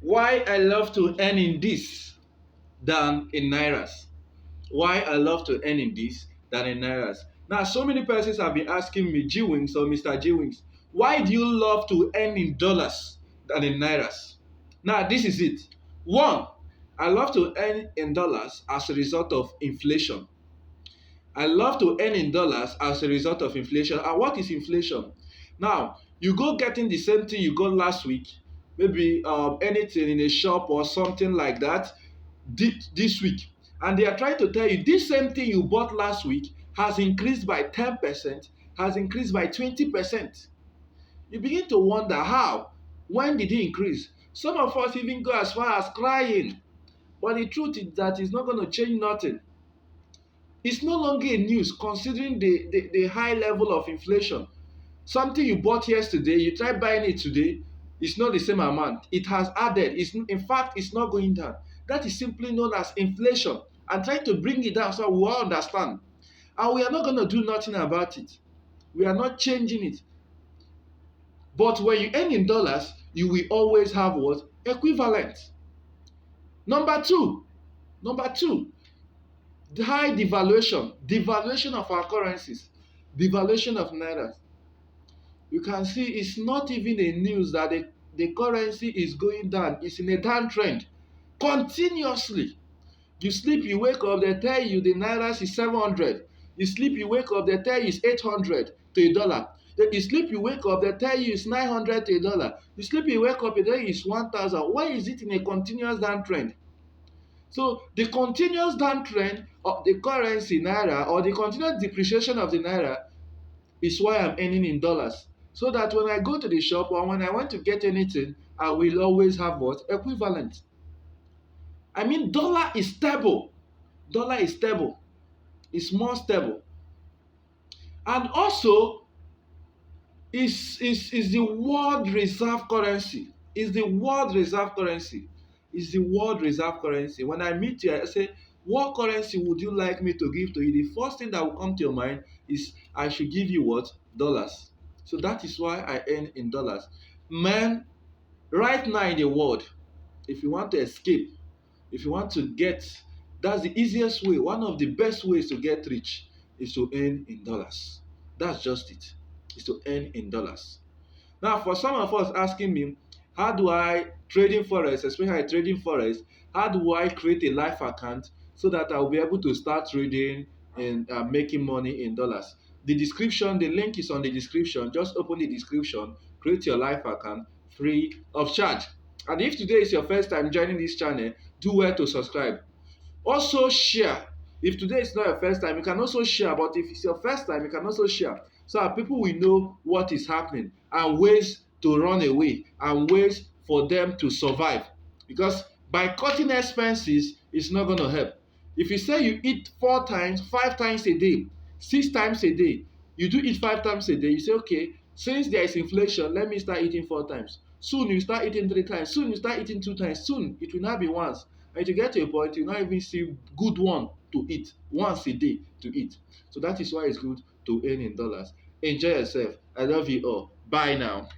Why I love to earn in this than in nairas? Why I love to earn in this than in nairas? Now, so many persons have been asking me, G Wings or Mr. G Wings, why do you love to earn in dollars than in nairas? Now, this is it. One, I love to earn in dollars as a result of inflation. I love to earn in dollars as a result of inflation. And what is inflation? Now, you go getting the same thing you got last week, maybe anything in a shop or something like that this week. And they are trying to tell you this same thing you bought last week has increased by 10%, has increased by 20%. You begin to wonder how, when did it increase? Some of us even go as far as crying. But the truth is that it's not going to change nothing. It's no longer a news considering the high level of inflation. Something you bought yesterday, you try buying it today, it's not the same amount. It has added. In fact, it's not going down. That is simply known as inflation. And trying to bring it down so we all understand. And we are not going to do nothing about it. We are not changing it. But when you earn in dollars, you will always have what? Equivalent. Number two, the high devaluation of our currencies, devaluation of naira. You can see it's not even a news that the currency is going down. It's in a downtrend continuously. You sleep, you wake up, they tell you the naira is 700. You sleep, you wake up, they tell you it's 800 to a dollar. You sleep, you wake up, they tell you it's 900 to a dollar. You sleep, you wake up, they tell you it's 1,000. Why is it in a continuous downtrend? So the continuous downtrend of the currency naira or the continuous depreciation of the naira is why I'm earning in dollars. So that when I go to the shop or when I want to get anything, I will always have what? Equivalent. I mean, dollar is stable. Dollar is stable. It's more stable. And also, is the world reserve currency. Is the world reserve currency. Is the world reserve currency. When I meet you, I say, what currency would you like me to give to you? The first thing that will come to your mind is I should give you what? Dollars. So that is why I earn in dollars. Man, right now in the world, if you want to escape, if you want to get, that's the easiest way. One of the best ways to get rich is to earn in dollars. That's just it. Is to earn in dollars. Now, for some of us asking me, how do I trading forex, especially trading forex, how do I create a live account so that I'll be able to start trading and making money in dollars? The description, the link is on the description. Just open the description, create your live account free of charge. And if today is your first time joining this channel, do well to subscribe. Also share. If today is not your first time, you can also share. But if it's your first time, you can also share. So that people will know what is happening and ways to run away and ways for them to survive. Because by cutting expenses, it's not going to help. If you say you eat 4 times, 5 times a day, 6 times a day, you do eat 5 times a day, you say, okay, since there is inflation, let me start eating 4 times. Soon you start eating 3 times. Soon you start eating 2 times. Soon it will not be once. And to get to a point, you not even see good one to eat once a day to eat. So that is why it's good to earn in dollars. Enjoy yourself. I love you all. Bye now.